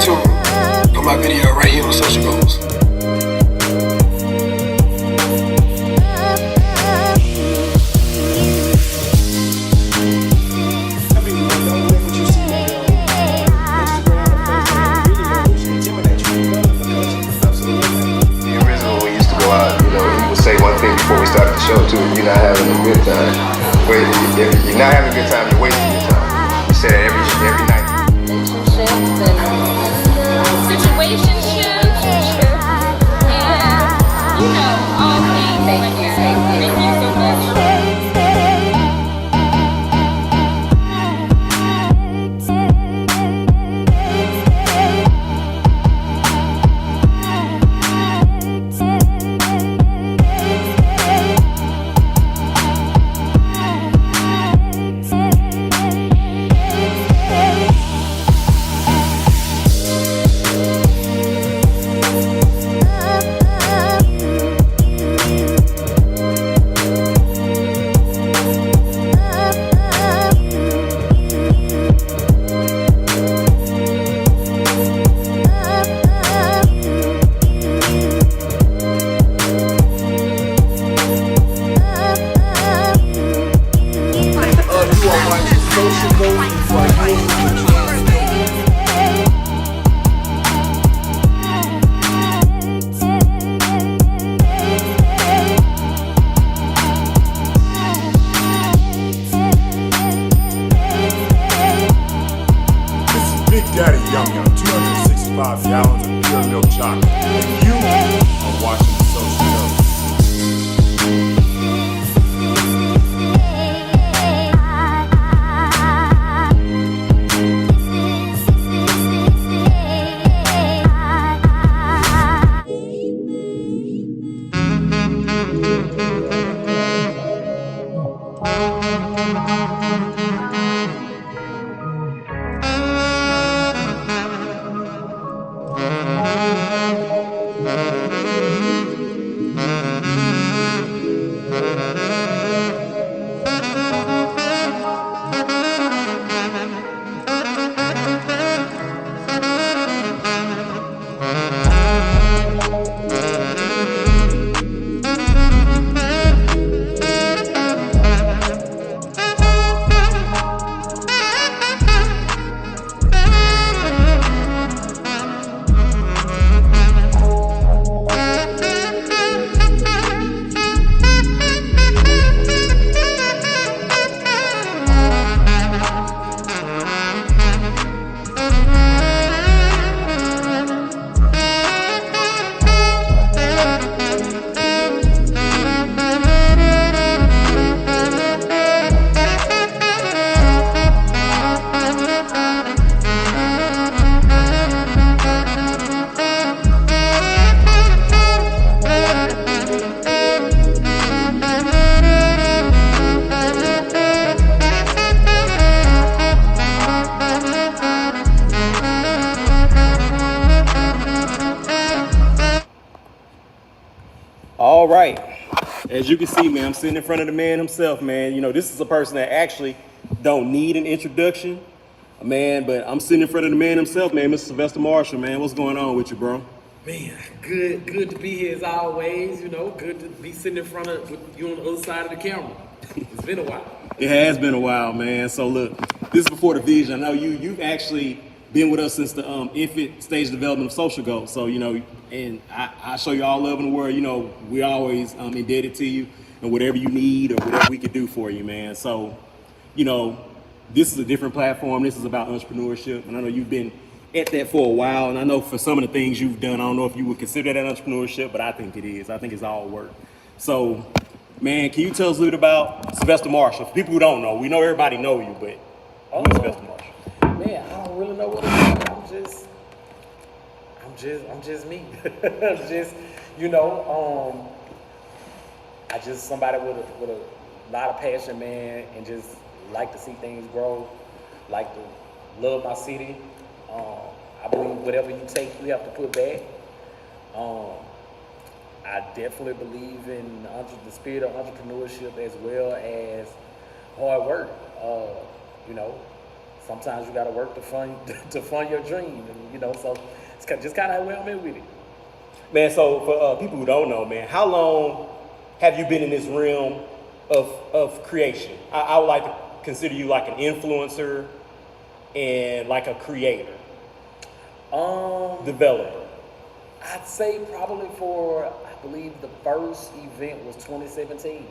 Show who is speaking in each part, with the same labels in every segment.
Speaker 1: tuned for my video right here on Social Goals.
Speaker 2: Say one thing before we started the show too. You're not having a good time. But if you're not having a good time, you're wasting your time. You say that every night.
Speaker 3: Relationships and situationships, and all things. Thank you so much.
Speaker 4: Daddy Yum Yum, 265 gallons of pure milk chocolate. And you are watching the Social Goals.
Speaker 5: All right, as you can see, man, I'm sitting in front of the man himself, man. You know, this is a person that actually don't need an introduction, man, but I'm sitting in front of the man himself, man, Mr. Sylvester Marshall, man. What's going on with you, bro?
Speaker 6: Man, good to be here as always. You know, good to be sitting in front of with you on the other side of the camera. It's been a while.
Speaker 5: It has been a while, man. So look, this is before the vision. I know you've actually been with us since the infant stage development of Social Goals. So, you know, and I show you all love in the world. You know, we always indebted to you and whatever you need or whatever we could do for you, man. So, you know, this is a different platform. This is about entrepreneurship. And I know you've been at that for a while. And I know for some of the things you've done, I don't know if you would consider that entrepreneurship, but I think it is. I think it's all work. So, man, can you tell us a little bit about Sylvester Marshall? For people who don't know, we know everybody know you, but who's Sylvester Marshall?
Speaker 6: Man, I don't really know what it is. I'm just me. I'm just, you know, I just somebody with a lot of passion, man, and just like to see things grow, like to love my city. I believe whatever you take, you have to put back. I definitely believe in the spirit of entrepreneurship as well as hard work. You know, sometimes you got to work to fund your dream, and so it's just kind of where I'm at with it.
Speaker 5: Man, so for people who don't know, man, how long have you been in this realm of creation? I would like to consider you like an influencer and like a creator, developer.
Speaker 6: I'd say probably I believe the first event was 2017.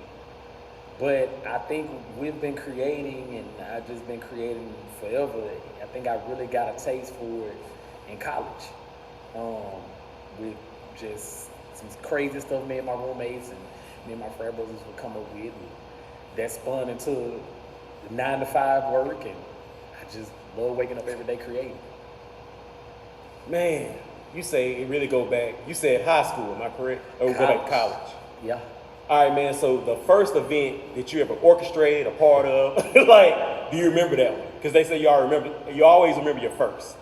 Speaker 6: But I think we've been creating, and I've just been creating forever. I think I really got a taste for it in college. With just some crazy stuff me and my roommates and me and my frat brothers would come up with. And that spun into 9-to-5 work, and I just love waking up every day creating.
Speaker 5: Man, you say it really go back. You said high school, am I correct? Or go back to college?
Speaker 6: Yeah.
Speaker 5: All right, man. So the first event that you ever orchestrated, a part of, like, do you remember that one? Because they say you always remember your first.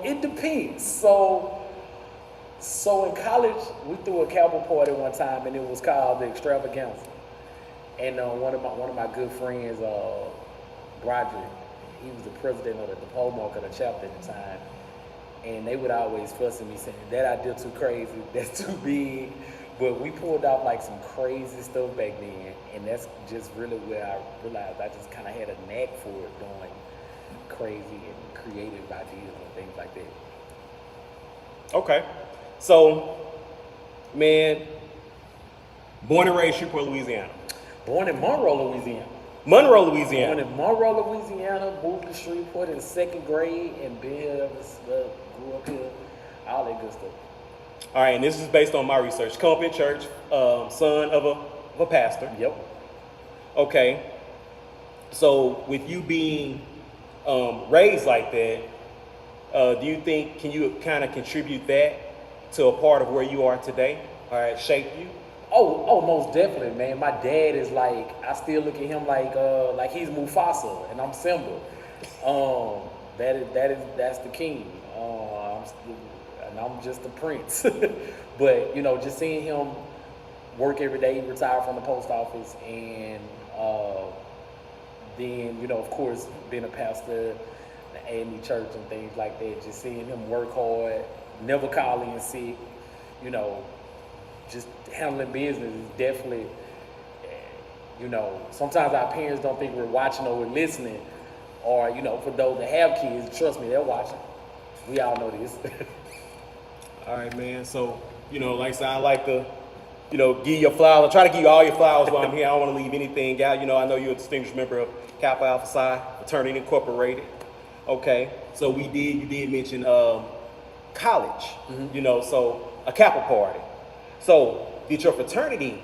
Speaker 6: It depends. So in college, we threw a cowboy party one time, and it was called the Extravaganza. And one of my good friends, Roger, he was the president of the diploma of the chapter at the time, and they would always fuss at me saying that idea too crazy, that's too big. But we pulled off like some crazy stuff back then, and that's just really where I realized I just kind of had a knack for it, doing crazy and creative ideas and things like that.
Speaker 5: Okay. So, man, born and raised Shreveport, Louisiana.
Speaker 6: Born in Monroe, Louisiana.
Speaker 5: Monroe, Louisiana.
Speaker 6: Born in Monroe, Louisiana, moved to Shreveport in 2nd grade, and been here, grew up here, all that good stuff.
Speaker 5: All right, and this is based on my research. Come up in church, son of a pastor.
Speaker 6: Yep.
Speaker 5: Okay. So with you being raised like that, do you think, can you kind of contribute that to a part of where you are today? All right, shape you?
Speaker 6: Oh, most definitely, man. My dad is like, I still look at him like he's Mufasa and I'm Simba. That's the king. I'm just a prince. But, just seeing him work every day, retire from the post office, and then, of course, being a pastor, the AME church and things like that, just seeing him work hard, never call in sick, just handling business is definitely, sometimes our parents don't think we're watching or we're listening, or, for those that have kids, trust me, they're watching. We all know this.
Speaker 5: All right, man. So, like I said, I like to, give your flowers. I try to give you all your flowers while I'm here. I don't want to leave anything out. I know you're a distinguished member of Kappa Alpha Psi Fraternity Incorporated. Okay. So you did mention college, so a Kappa party. So did your fraternity,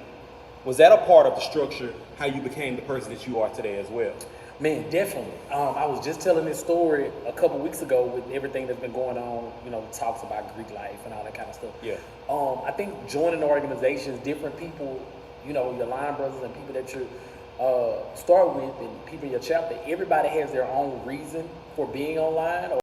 Speaker 5: was that a part of the structure, how you became the person that you are today as well?
Speaker 6: Man, definitely. I was just telling this story a couple weeks ago with everything that's been going on, talks about Greek life and all that kind of stuff.
Speaker 5: Yeah.
Speaker 6: I think joining organizations, different people, your line brothers and people that you start with and people in your chapter, everybody has their own reason for being online.